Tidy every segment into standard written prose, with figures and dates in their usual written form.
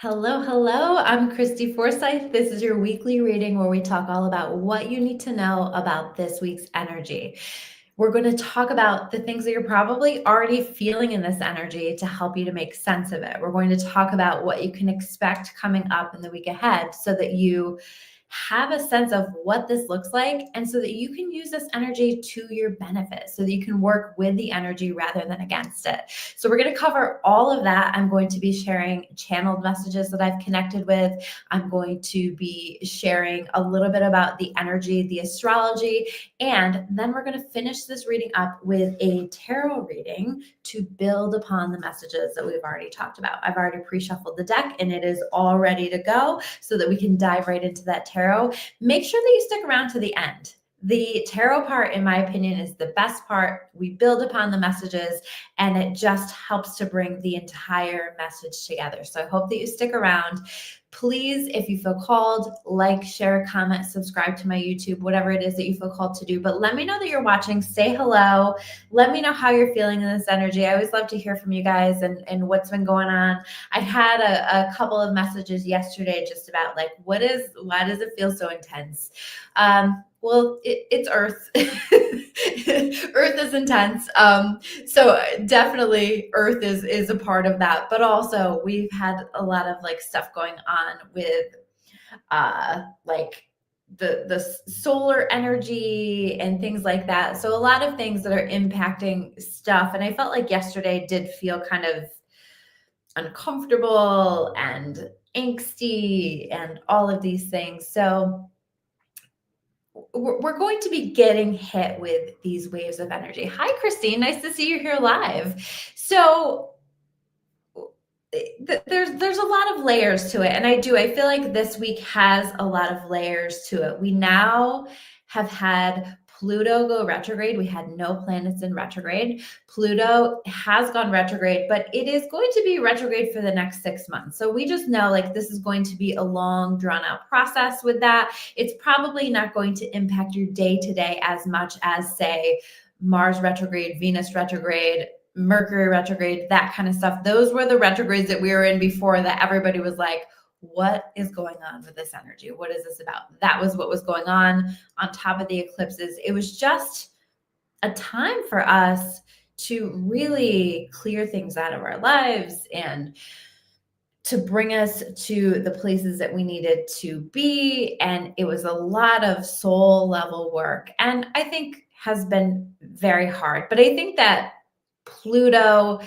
Hello, hello. I'm Christy Forsyth. This is your weekly reading where we talk all about what you need to know about this week's energy. We're going to talk about the things that you're probably already feeling in this energy to help you to make sense of it. We're going to talk about what you can expect coming up in the week ahead so that you have a sense of what this looks like and so that you can use this energy to your benefit, so that you can work with the energy rather than against it. So we're going to cover all of that. I'm going to be sharing channeled messages that I've connected with. I'm going to be sharing a little bit about the energy, the astrology, and then we're going to finish this reading up with a tarot reading to build upon the messages that we've already talked about. I've already pre-shuffled the deck and it is all ready to go so that we can dive right into that tarot. Make sure that you stick around to the end. The tarot part, in my opinion, is the best part. We build upon the messages and it just helps to bring the entire message together. So I hope that you stick around. Please, if you feel called, like, share, comment, subscribe to my YouTube, whatever it is that you feel called to do. But let me know that you're watching. Say hello. Let me know how you're feeling in this energy. I always love to hear from you guys and what's been going on. I had a couple of messages yesterday just about like, why does it feel so intense? Well, it's Earth. Earth is intense. So definitely Earth is a part of that, but also we've had a lot of like stuff going on with like the solar energy and things like that. So a lot of things that are impacting stuff. And I felt like yesterday did feel kind of uncomfortable and angsty and all of these things. So we're going to be getting hit with these waves of energy. Hi, Christine. Nice to see you here live. So there's a lot of layers to it. And I feel like this week has a lot of layers to it. We now have had Pluto go retrograde. We had no planets in retrograde. Pluto has gone retrograde, but it is going to be retrograde for the next 6 months. So we just know like this is going to be a long drawn out process with that. It's probably not going to impact your day to day as much as say Mars retrograde, Venus retrograde, Mercury retrograde, that kind of stuff. Those were the retrogrades that we were in before that everybody was like, what is going on with this energy? What is this about? That was what was going on top of the eclipses. It was just a time for us to really clear things out of our lives and to bring us to the places that we needed to be. And it was a lot of soul level work. And I think has been very hard. But I think that Pluto,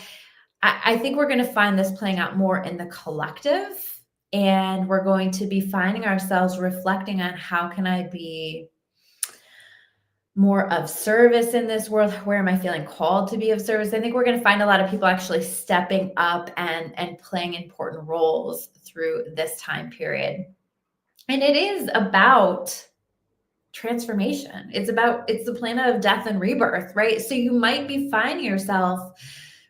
I think we're going to find this playing out more in the collective. And we're going to be finding ourselves reflecting on how can I be more of service in this world? Where am I feeling called to be of service? I think we're going to find a lot of people actually stepping up and playing important roles through this time period. And it is about transformation. It's the planet of death and rebirth, right? So you might be finding yourself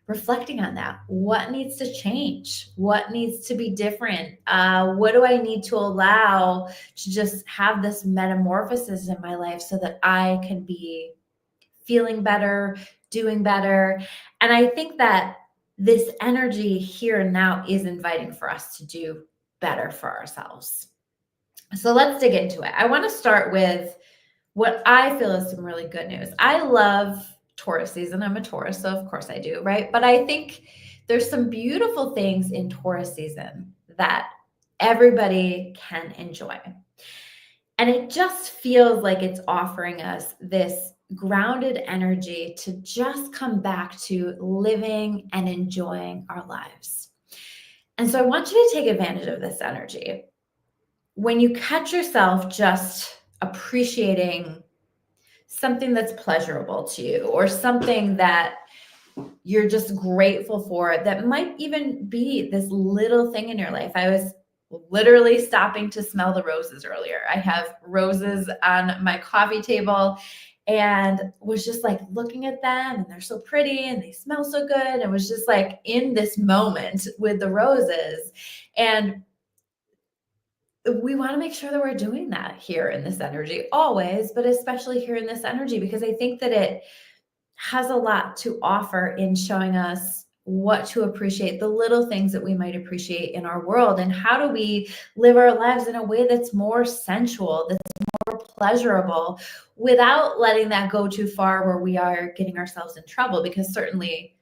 reflecting on that. What needs to change? What needs to be different? What do I need to allow to just have this metamorphosis in my life so that I can be feeling better, doing better? And I think that this energy here and now is inviting for us to do better for ourselves. So let's dig into it. I want to start with what I feel is some really good news. I love Taurus season. I'm a Taurus, so of course I do, right? But I think there's some beautiful things in Taurus season that everybody can enjoy. And it just feels like it's offering us this grounded energy to just come back to living and enjoying our lives. And so I want you to take advantage of this energy. When you catch yourself just appreciating something that's pleasurable to you or something that you're just grateful for, that might even be this little thing in your life. I was literally stopping to smell the roses earlier. I have roses on my coffee table and was just like looking at them, and they're so pretty and they smell so good. And was just like in this moment with the roses. And we want to make sure that we're doing that here in this energy always, but especially here in this energy, because I think that it has a lot to offer in showing us what to appreciate, the little things that we might appreciate in our world, and how do we live our lives in a way that's more sensual, that's more pleasurable, without letting that go too far where we are getting ourselves in trouble, because certainly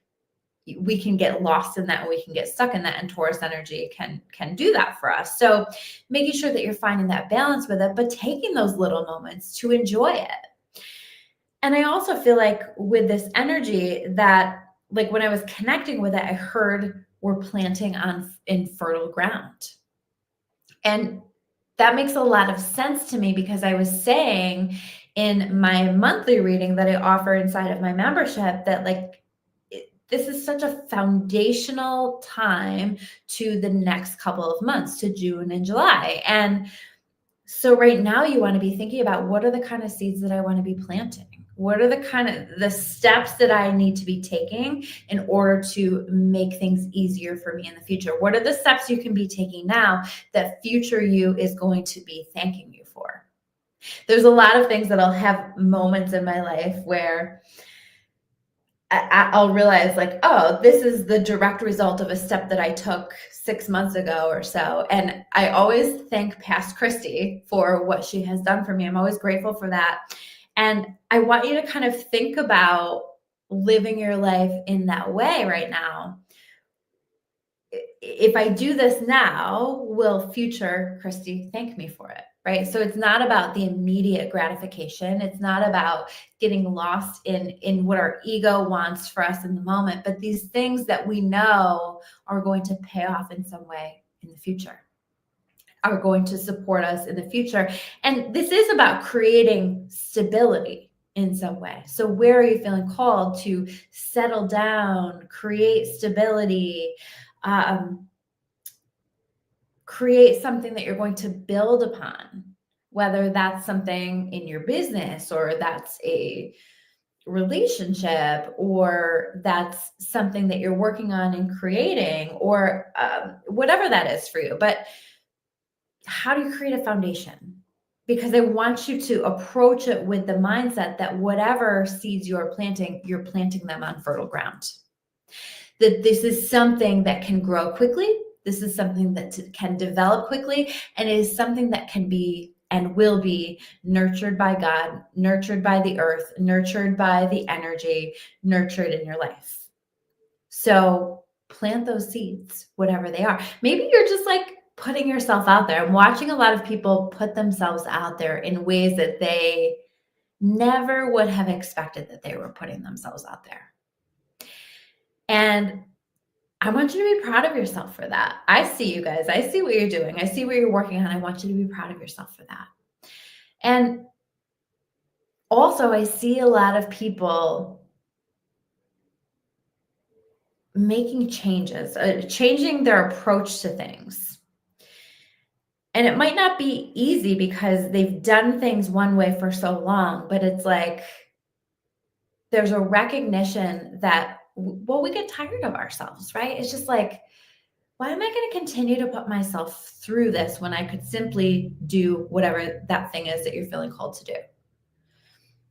we can get lost in that and we can get stuck in that, and Taurus energy can do that for us. So making sure that you're finding that balance with it, but taking those little moments to enjoy it. And I also feel like with this energy that, like, when I was connecting with it, I heard we're planting in fertile ground. And that makes a lot of sense to me, because I was saying in my monthly reading that I offer inside of my membership that, like, this is such a foundational time to the next couple of months, to June and July. And so right now you want to be thinking about, what are the kind of seeds that I want to be planting? What are the steps that I need to be taking in order to make things easier for me in the future? What are the steps you can be taking now that future you is going to be thanking you for? There's a lot of things that I'll have moments in my life where I'll realize, like, oh, this is the direct result of a step that I took 6 months ago or so. And I always thank past Christy for what she has done for me. I'm always grateful for that. And I want you to kind of think about living your life in that way right now. If I do this now, will future Christy thank me for it? Right? So it's not about the immediate gratification. It's not about getting lost in what our ego wants for us in the moment, but these things that we know are going to pay off in some way in the future, are going to support us in the future. And this is about creating stability in some way. So where are you feeling called to settle down, create stability, create something that you're going to build upon, whether that's something in your business, or that's a relationship, or that's something that you're working on and creating, or whatever that is for you. But how do you create a foundation? Because I want you to approach it with the mindset that whatever seeds you're planting them on fertile ground. That this is something that can grow quickly. This is something that can develop quickly, and it is something that can be and will be nurtured by God, nurtured by the earth, nurtured by the energy, nurtured in your life. So plant those seeds, whatever they are. Maybe you're just like putting yourself out there. I'm watching a lot of people put themselves out there in ways that they never would have expected that they were putting themselves out there. And I want you to be proud of yourself for that. I see you guys. I see what you're doing. I see what you're working on. I want you to be proud of yourself for that. And also, I see a lot of people making changes, changing their approach to things. And it might not be easy because they've done things one way for so long, but it's like there's a recognition that, well, we get tired of ourselves, right? It's just like, why am I going to continue to put myself through this when I could simply do whatever that thing is that you're feeling called to do?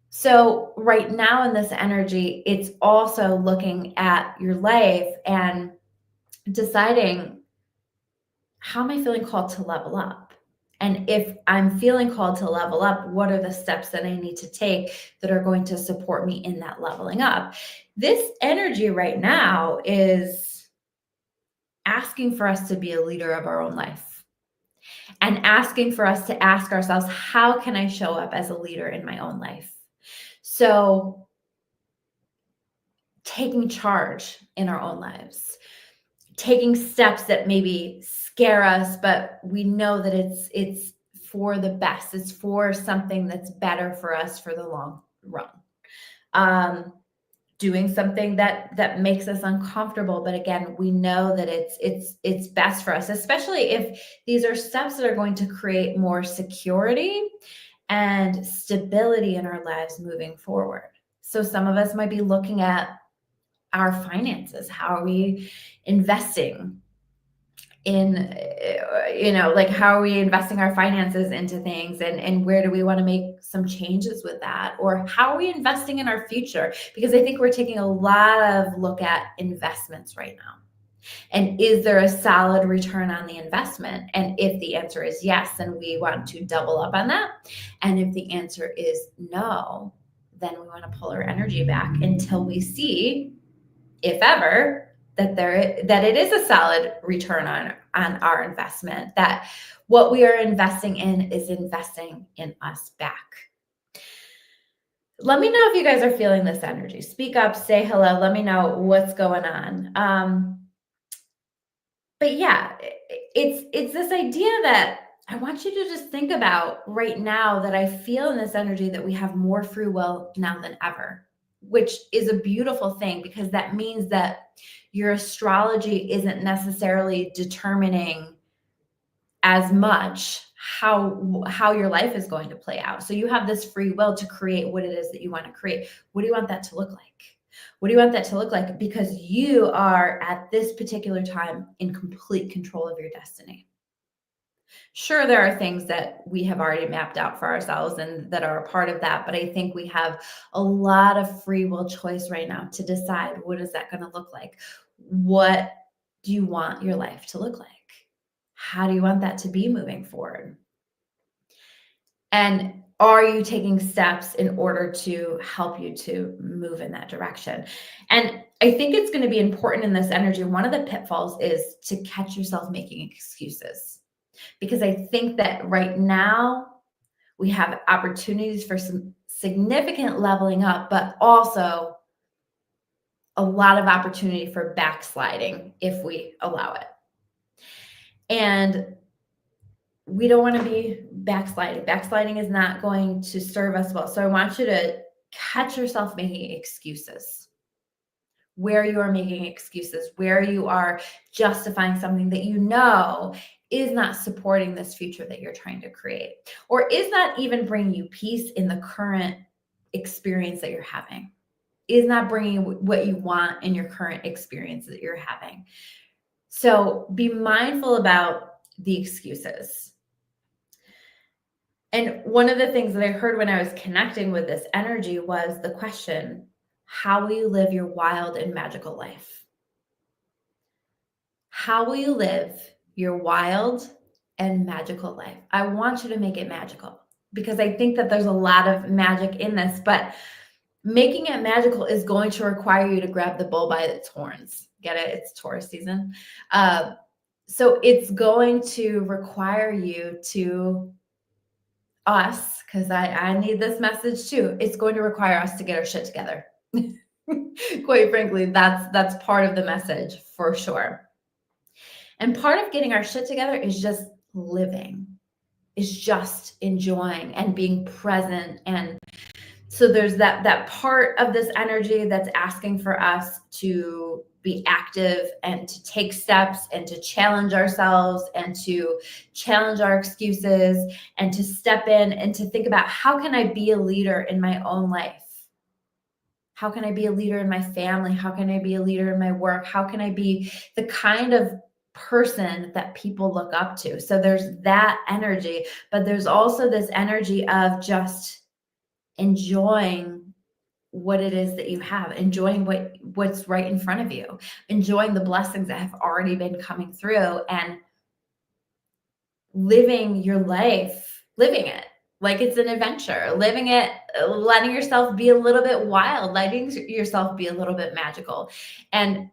So right now in this energy, it's also looking at your life and deciding, how am I feeling called to level up? And if I'm feeling called to level up, what are the steps that I need to take that are going to support me in that leveling up? This energy right now is asking for us to be a leader of our own life, and asking for us to ask ourselves, how can I show up as a leader in my own life? So taking charge in our own lives, taking steps that maybe scare us, but we know that it's for the best. It's for something that's better for us for the long run. Doing something that makes us uncomfortable, but again, we know that it's best for us, especially if these are steps that are going to create more security and stability in our lives moving forward. So some of us might be looking at our finances. How are we investing in like how are we investing our finances into things, and where do we want to make some changes with that? Or how are we investing in our future? Because I think we're taking a lot of look at investments right now. And is there a solid return on the investment? And if the answer is yes, then we want to double up on that. And if the answer is no, then we want to pull our energy back until we see, if ever, that it is a solid return on our investment, that what we are investing in is investing in us back. Let me know if you guys are feeling this energy. Speak up, say hello, let me know what's going on. But yeah, it's this idea that I want you to just think about right now, that I feel in this energy that we have more free will now than ever, which is a beautiful thing, because that means that your astrology isn't necessarily determining as much how your life is going to play out. So you have this free will to create what it is that you want to create. What do you want that to look like? What do you want that to look like? Because you are at this particular time in complete control of your destiny. Sure, there are things that we have already mapped out for ourselves and that are a part of that, but I think we have a lot of free will choice right now to decide, what is that going to look like? What do you want your life to look like? How do you want that to be moving forward? And are you taking steps in order to help you to move in that direction? And I think it's going to be important in this energy. One of the pitfalls is to catch yourself making excuses, because I think that right now we have opportunities for some significant leveling up, but also a lot of opportunity for backsliding if we allow it. And we don't want to be backsliding. Backsliding is not going to serve us well. So I want you to catch yourself making excuses, where you are making excuses, where you are justifying something that you know is not supporting this future that you're trying to create, or is not even bringing you peace in the current experience that you're having, is not bringing you what you want in your current experience that you're having. So be mindful about the excuses. And one of the things that I heard when I was connecting with this energy was the question, how will you live your wild and magical life? How will you live your wild and magical life? I want you to make it magical, because I think that there's a lot of magic in this, but making it magical is going to require you to grab the bull by its horns. Get it? It's Taurus season. So it's going to require you to us, because I need this message too. It's going to require us to get our shit together. Quite frankly, that's part of the message for sure. And part of getting our shit together is just living, is just enjoying and being present. And so there's that part of this energy that's asking for us to be active and to take steps and to challenge ourselves and to challenge our excuses and to step in and to think about, how can I be a leader in my own life? How can I be a leader in my family? How can I be a leader in my work? How can I be the kind of person that people look up to? So there's that energy, but there's also this energy of just enjoying what it is that you have, enjoying what's right in front of you, enjoying the blessings that have already been coming through, and living your life, living it like it's an adventure, living it, letting yourself be a little bit wild, letting yourself be a little bit magical, and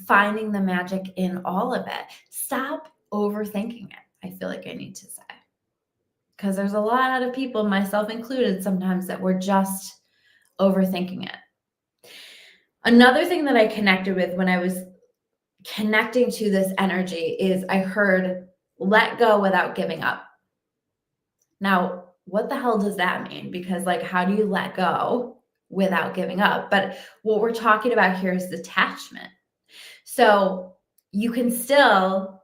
finding the magic in all of it. Stop overthinking it, I feel like I need to say, because there's a lot of people, myself included, sometimes that we're just overthinking it. Another thing that I connected with when I was connecting to this energy is I heard, let go without giving up. Now, what the hell does that mean? Because how do you let go without giving up? But what we're talking about here is detachment. So you can still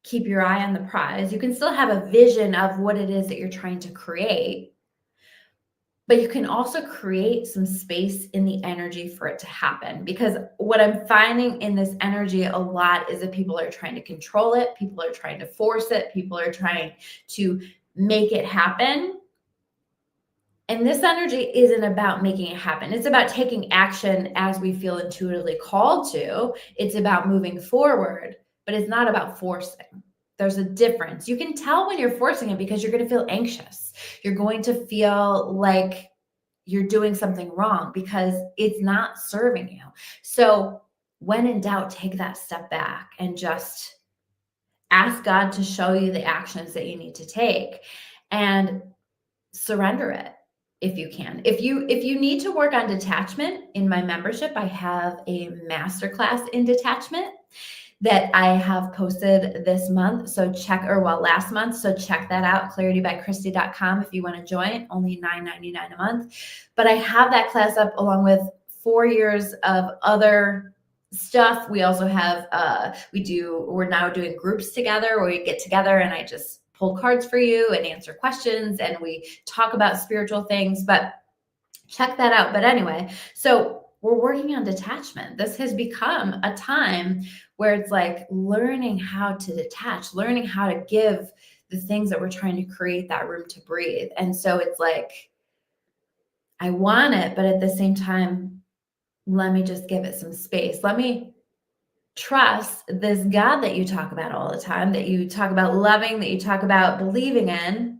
keep your eye on the prize. You can still have a vision of what it is that you're trying to create, But you can also create some space in the energy for it to happen. Because what I'm finding in this energy a lot is that people are trying to control it, people are trying to force it, people are trying to make it happen. And this energy isn't about making it happen. It's about taking action as we feel intuitively called to. It's about moving forward, but it's not about forcing. There's a difference. You can tell when you're forcing it because you're going to feel anxious. You're going to feel like you're doing something wrong because it's not serving you. So when in doubt, take that step back and just ask God to show you the actions that you need to take and surrender it if you can. If you need to work on detachment, in my membership, I have a masterclass in detachment that I have posted this month. So last month. So check that out, claritybychristy.com if you want to join, only $9.99 a month. But I have that class up along with 4 years of other stuff. We also have, we're now doing groups together where we get together and I just pull cards for you and answer questions and we talk about spiritual things, but check that out. But anyway, so we're working on detachment. This has become a time where it's like learning how to detach, learning how to give the things that we're trying to create that room to breathe. And so it's like, I want it, but at the same time, let me just give it some space. Let me trust this God that you talk about all the time, that you talk about loving, that you talk about believing in.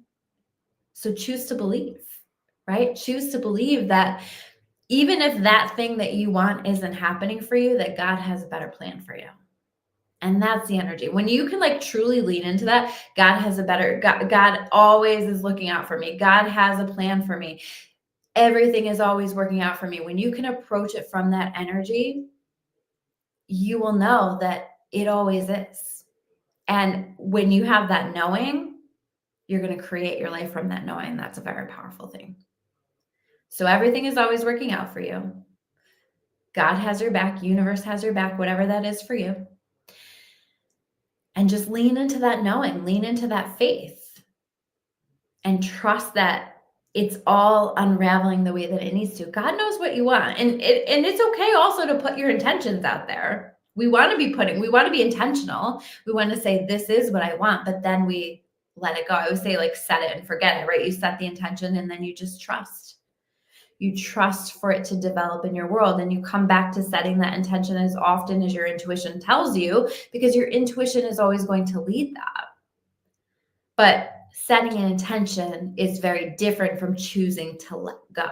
So choose to believe, right? Choose to believe that even if that thing that you want isn't happening for you, that God has a better plan for you. And that's the energy. When you can like truly lean into that, God always is looking out for me. God has a plan for me. Everything is always working out for me. When you can approach it from that energy, you will know that it always is. And when you have that knowing, you're going to create your life from that knowing. That's a very powerful thing. So everything is always working out for you. God has your back, universe has your back, whatever that is for you. And just lean into that knowing, lean into that faith, and trust that it's all unraveling the way that it needs to. God knows what you want. And it's okay also to put your intentions out there. We want to be intentional. We want to say, this is what I want, but then we let it go. I always say, like, set it and forget it, right? You set the intention and then you just trust. You trust for it to develop in your world, and you come back to setting that intention as often as your intuition tells you, because your intuition is always going to lead that. But setting an intention is very different from choosing to let go.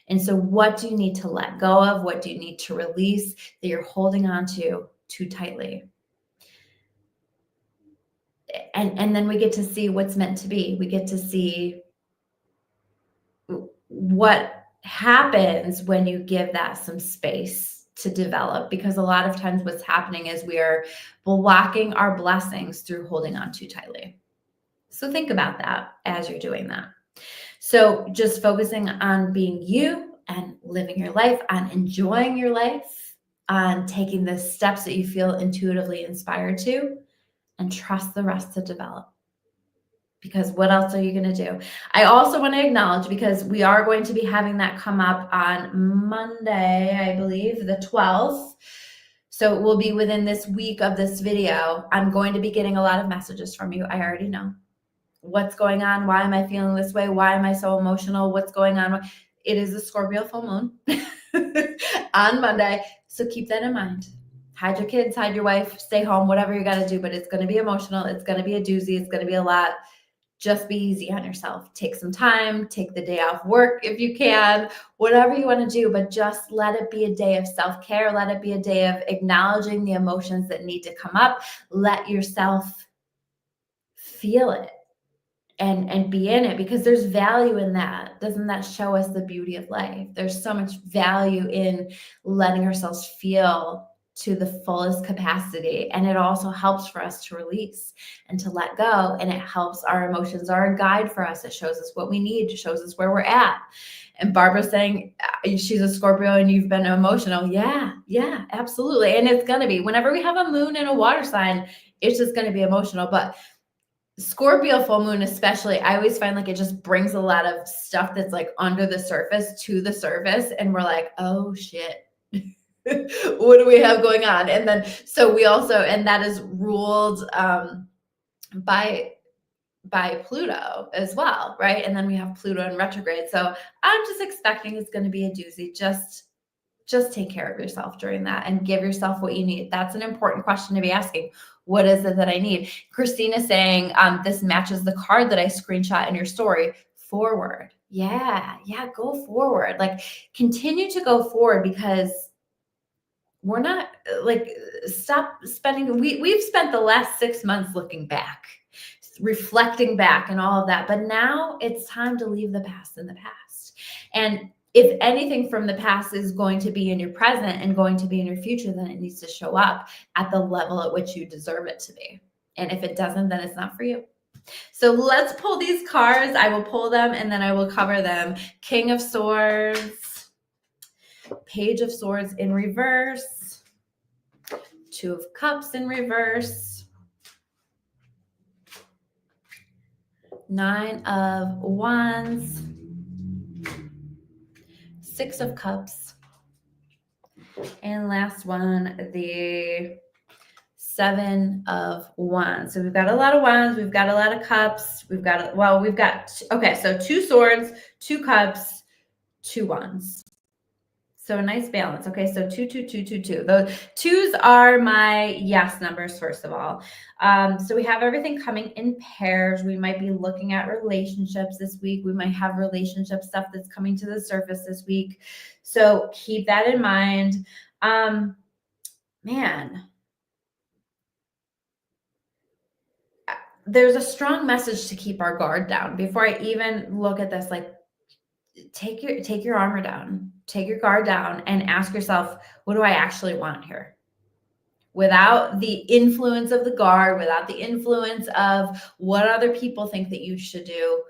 And so what do you need to let go of? What do you need to release that you're holding on to too tightly? And then we get to see what's meant to be. We get to see what happens when you give that some space to develop, because a lot of times what's happening is we are blocking our blessings through holding on too tightly. So think about that as you're doing that. So just focusing on being you and living your life, on enjoying your life, on taking the steps that you feel intuitively inspired to, and trust the rest to develop. Because what else are you going to do? I also want to acknowledge, because we are going to be having that come up on Monday, I believe, the 12th. So it will be within this week of this video. I'm going to be getting a lot of messages from you. I already know. What's going on? Why am I feeling this way? Why am I so emotional? What's going on? It is a Scorpio full moon on Monday. So keep that in mind. Hide your kids, hide your wife, stay home, whatever you got to do. But it's going to be emotional. It's going to be a doozy. It's going to be a lot. Just be easy on yourself. Take some time, take the day off work if you can, whatever you want to do, but just let it be a day of self-care. Let it be a day of acknowledging the emotions that need to come up. Let yourself feel it and be in it, because there's value in that. Doesn't that show us the beauty of life? There's so much value in letting ourselves feel to the fullest capacity. And it also helps for us to release and to let go. And it helps, our emotions are a guide for us. It shows us what we need, it shows us where we're at. And Barbara's saying she's a Scorpio and you've been emotional. Yeah, absolutely. And it's going to be, whenever we have a moon and a water sign, it's just going to be emotional. But Scorpio full moon especially, I always find like it just brings a lot of stuff that's like under the surface to the surface, and we're like, oh shit. What do we have going on? And then so we also, and that is ruled by Pluto as well, right? And then we have Pluto in retrograde. So I'm just expecting it's going to be a doozy. Just take care of yourself during that and give yourself what you need. That's an important question to be asking. What is it that I need? Christina saying, this matches the card that I screenshot in your story. Forward. Yeah, go forward. Like continue to go forward, because we're not like, stop spending. We've spent the last 6 months looking back, reflecting back and all of that. But now it's time to leave the past in the past. And if anything from the past is going to be in your present and going to be in your future, then it needs to show up at the level at which you deserve it to be. And if it doesn't, then it's not for you. So let's pull these cards. I will pull them and then I will cover them. King of Swords, Page of Swords in reverse, Two of Cups in reverse, Nine of Wands, Six of Cups, and last one, the Seven of Wands. So we've got a lot of wands, we've got a lot of cups, okay, so 2 swords, 2 cups, 2 wands. So a nice balance. Okay, so 2, 2, 2, 2, 2. Those 2s are my yes numbers, first of all. So we have everything coming in pairs. We might be looking at relationships this week. We might have relationship stuff that's coming to the surface this week. So keep that in mind. Man, there's a strong message to keep our guard down. Before I even look at this, like, take your armor down, take your guard down, and ask yourself, what do I actually want here? Without the influence of the guard, without the influence of what other people think that you should do,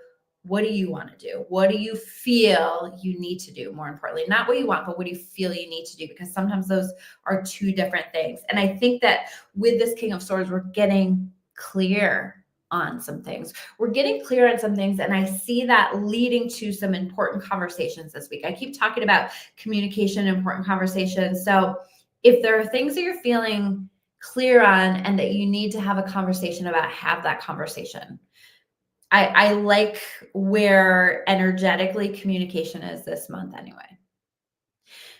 what do you want to do? What do you feel you need to do? More importantly, not what you want, but what do you feel you need to do? Because sometimes those are 2 different things. And I think that with this King of Swords, we're getting clear on some things. We're getting clear on some things, and I see that leading to some important conversations this week. I keep talking about communication, important conversations. So if there are things that you're feeling clear on and that you need to have a conversation about, have that conversation. I like where energetically communication is this month anyway.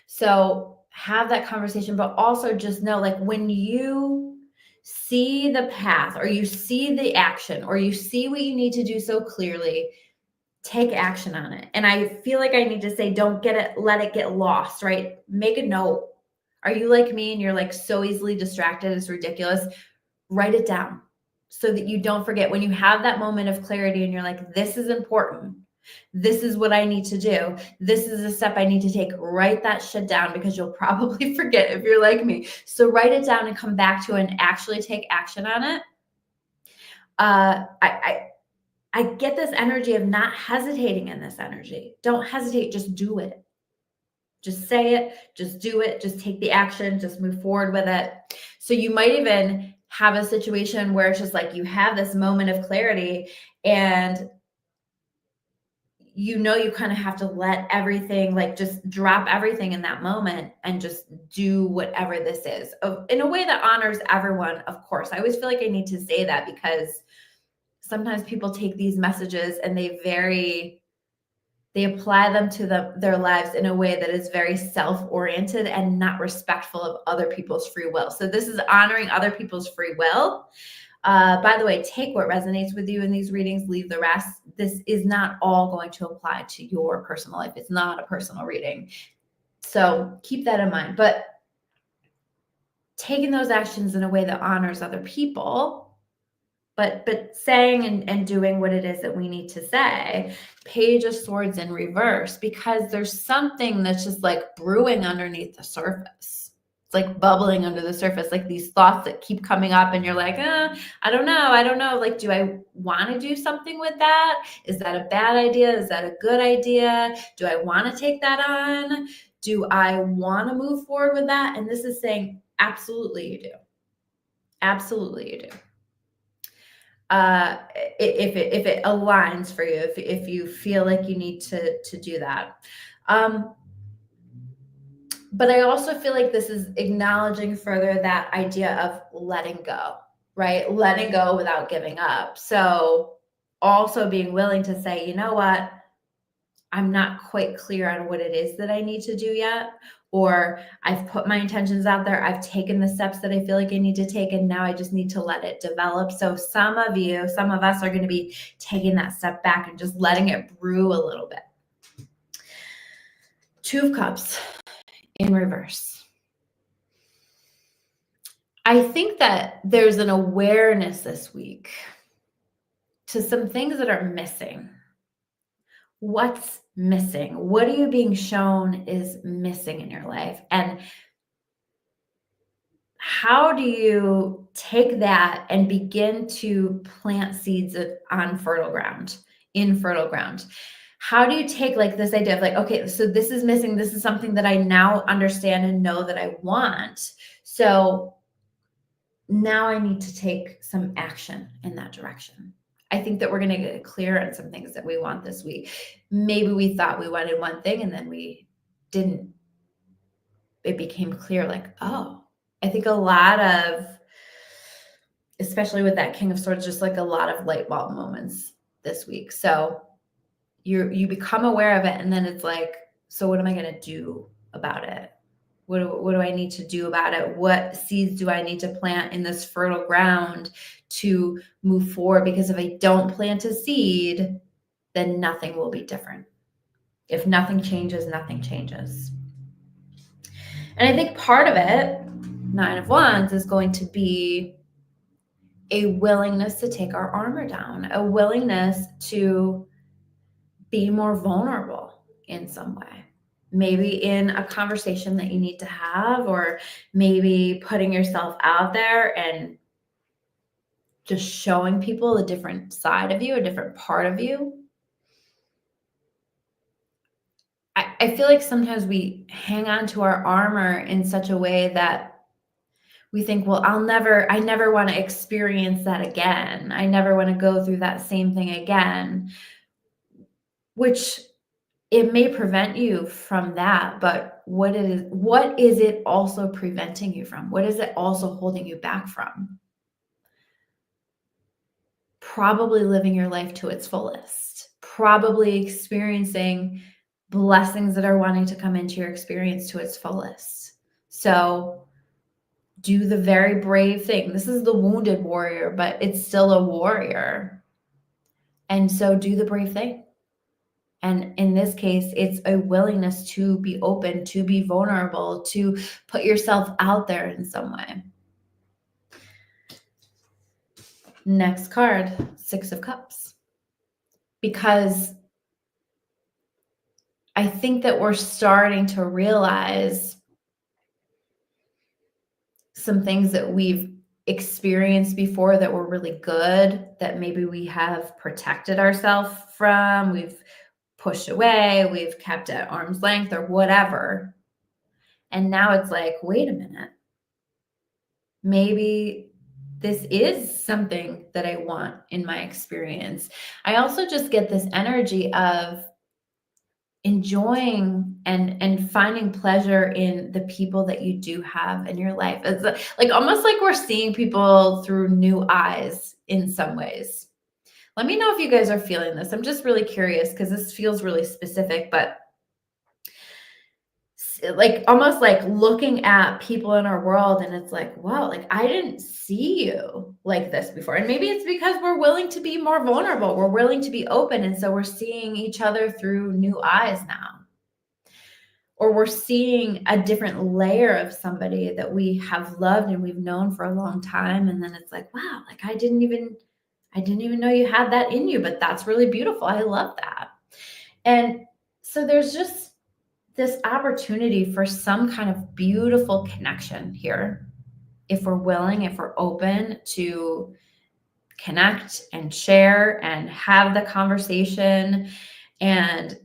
So have that conversation, but also just know, like, when you see the path or you see the action or you see what you need to do so clearly, take action on it. And I feel like I need to say, don't let it get lost, right? Make a note. Are you like me and you're like so easily distracted? It's ridiculous. Write it down so that you don't forget. When you have that moment of clarity and you're like, this is important. This is what I need to do. This is a step I need to take. Write that shit down, because you'll probably forget if you're like me. So write it down and come back to it and actually take action on it. I get this energy of not hesitating in this energy. Don't hesitate. Just do it. Just say it. Just do it. Just take the action. Just move forward with it. So you might even have a situation where it's just like you have this moment of clarity and you kind of have to let everything, like, just drop everything in that moment and just do whatever this is in a way that honors everyone. Of course, I always feel like I need to say that, because sometimes people take these messages and they apply them to their lives in a way that is very self-oriented and not respectful of other people's free will. So this is honoring other people's free will. By the way, take what resonates with you in these readings, leave the rest. This is not all going to apply to your personal life. It's not a personal reading. So keep that in mind. But taking those actions in a way that honors other people, but saying and doing what it is that we need to say. Page of Swords in reverse, because there's something that's just like brewing underneath the surface. It's like bubbling under the surface, like these thoughts that keep coming up and you're like, I don't know. Like, do I want to do something with that? Is that a bad idea? Is that a good idea? Do I want to take that on? Do I want to move forward with that? And this is saying, absolutely you do. Absolutely you do. if it aligns for you, if you feel like you need to do that. But I also feel like this is acknowledging further that idea of letting go, right? Letting go without giving up. So also being willing to say, you know what, I'm not quite clear on what it is that I need to do yet, or I've put my intentions out there, I've taken the steps that I feel like I need to take, and now I just need to let it develop. So some of us are going to be taking that step back and just letting it brew a little bit. Two of Cups in reverse. I think that there's an awareness this week to some things that are missing. What's missing? What are you being shown is missing in your life? And how do you take that and begin to plant seeds on fertile ground, in fertile ground? How do you take like this idea of like, okay, so this is missing. This is something that I now understand and know that I want. So now I need to take some action in that direction. I think that we're going to get clear on some things that we want this week. Maybe we thought we wanted one thing and then we didn't. It became clear like, oh, I think a lot of, especially with that King of Swords, just like a lot of light bulb moments this week. So you become aware of it, and then it's like, so what am I going to do about it? What do I need to do about it? What seeds do I need to plant in this fertile ground to move forward? Because if I don't plant a seed, then nothing will be different. If nothing changes, nothing changes. And I think part of it, 9 of Wands, is going to be a willingness to take our armor down, a willingness to be more vulnerable in some way. Maybe in a conversation that you need to have, or maybe putting yourself out there and just showing people a different side of you, a different part of you. I feel like sometimes we hang on to our armor in such a way that we think, well, I never want to experience that again. I never want to go through that same thing again, which it may prevent you from that, but what is it also preventing you from? What is it also holding you back from? Probably living your life to its fullest, probably experiencing blessings that are wanting to come into your experience to its fullest. So do the very brave thing. This is the wounded warrior, but it's still a warrior. And so do the brave thing. And in this case, it's a willingness to be open, to be vulnerable, to put yourself out there in some way. Next card, 6 of Cups. Because I think that we're starting to realize some things that we've experienced before that were really good, that maybe we have protected ourselves from, we've pushed away, we've kept at arm's length or whatever. And now it's like, wait a minute. Maybe this is something that I want in my experience. I also just get this energy of enjoying and finding pleasure in the people that you do have in your life. It's like almost like we're seeing people through new eyes in some ways. Let me know if you guys are feeling this. I'm just really curious because this feels really specific, but like almost like looking at people in our world and it's like, wow, like I didn't see you like this before. And maybe it's because we're willing to be more vulnerable. We're willing to be open. And so we're seeing each other through new eyes now. Or we're seeing a different layer of somebody that we have loved and we've known for a long time. And then it's like, wow, like I didn't even know you had that in you, but that's really beautiful. I love that. And so there's just this opportunity for some kind of beautiful connection here. If we're willing, if we're open to connect and share and have the conversation and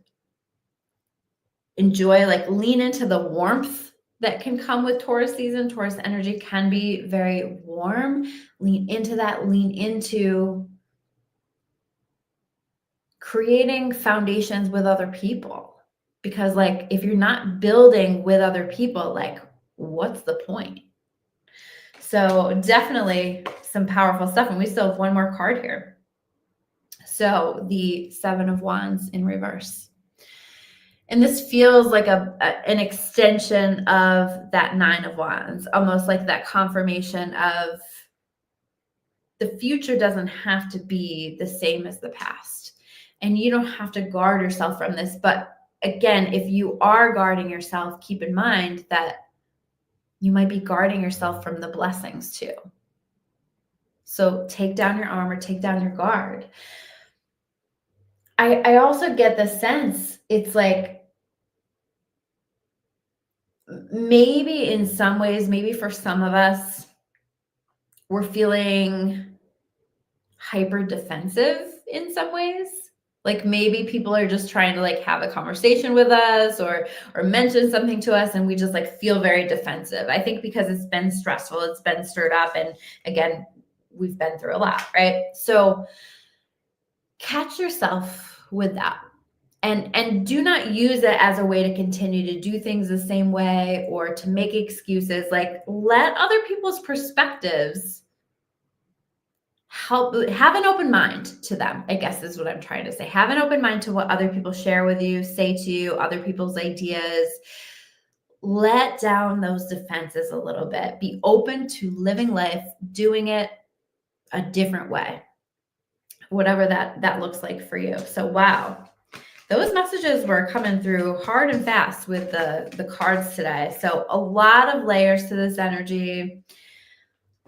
enjoy, like lean into the warmth that can come with Taurus season. Taurus energy can be very warm. Lean into that, lean into creating foundations with other people. Because like if you're not building with other people, like what's the point? So definitely some powerful stuff. And we still have one more card here. So the Seven of Wands in reverse. And this feels like an extension of that Nine of Wands, almost like that confirmation of the future doesn't have to be the same as the past. And you don't have to guard yourself from this. But again, if you are guarding yourself, keep in mind that you might be guarding yourself from the blessings too. So take down your armor, take down your guard. I also get the sense it's like maybe in some ways, maybe for some of us, we're feeling hyper defensive in some ways. Like maybe people are just trying to like have a conversation with us or mention something to us and we just like feel very defensive. I think because it's been stressful, it's been stirred up, and again, we've been through a lot, right? So catch yourself with that. And do not use it as a way to continue to do things the same way or to make excuses. Like let other people's perspectives help. Have an open mind to them, I guess is what I'm trying to say. Have an open mind to what other people share with you, say to you, other people's ideas. Let down those defenses a little bit. Be open to living life, doing it a different way, whatever that looks like for you. So wow. Those messages were coming through hard and fast with the cards today. So a lot of layers to this energy,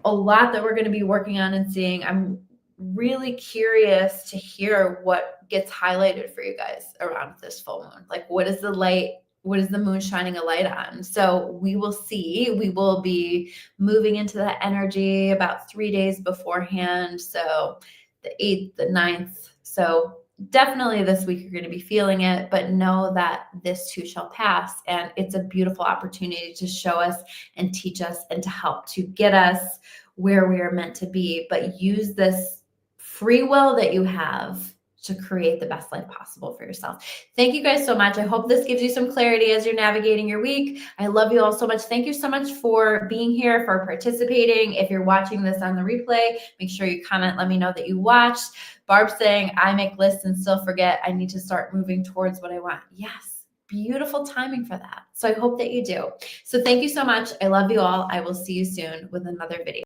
a lot that we're going to be working on and seeing. I'm really curious to hear what gets highlighted for you guys around this full moon. Like what is the light? What is the moon shining a light on? So we will see. We will be moving into that energy about 3 days beforehand. So the 8th, the 9th. So definitely this week you're going to be feeling it, but know that this too shall pass. And it's a beautiful opportunity to show us and teach us and to help to get us where we are meant to be. But use this free will that you have to create the best life possible for yourself. Thank you guys so much. I hope this gives you some clarity as you're navigating your week. I love you all so much. Thank you so much for being here, for participating. If you're watching this on the replay, make sure you comment. Let me know that you watched. Barb saying, I make lists and still forget. I need to start moving towards what I want. Yes, beautiful timing for that. So I hope that you do. So thank you so much. I love you all. I will see you soon with another video.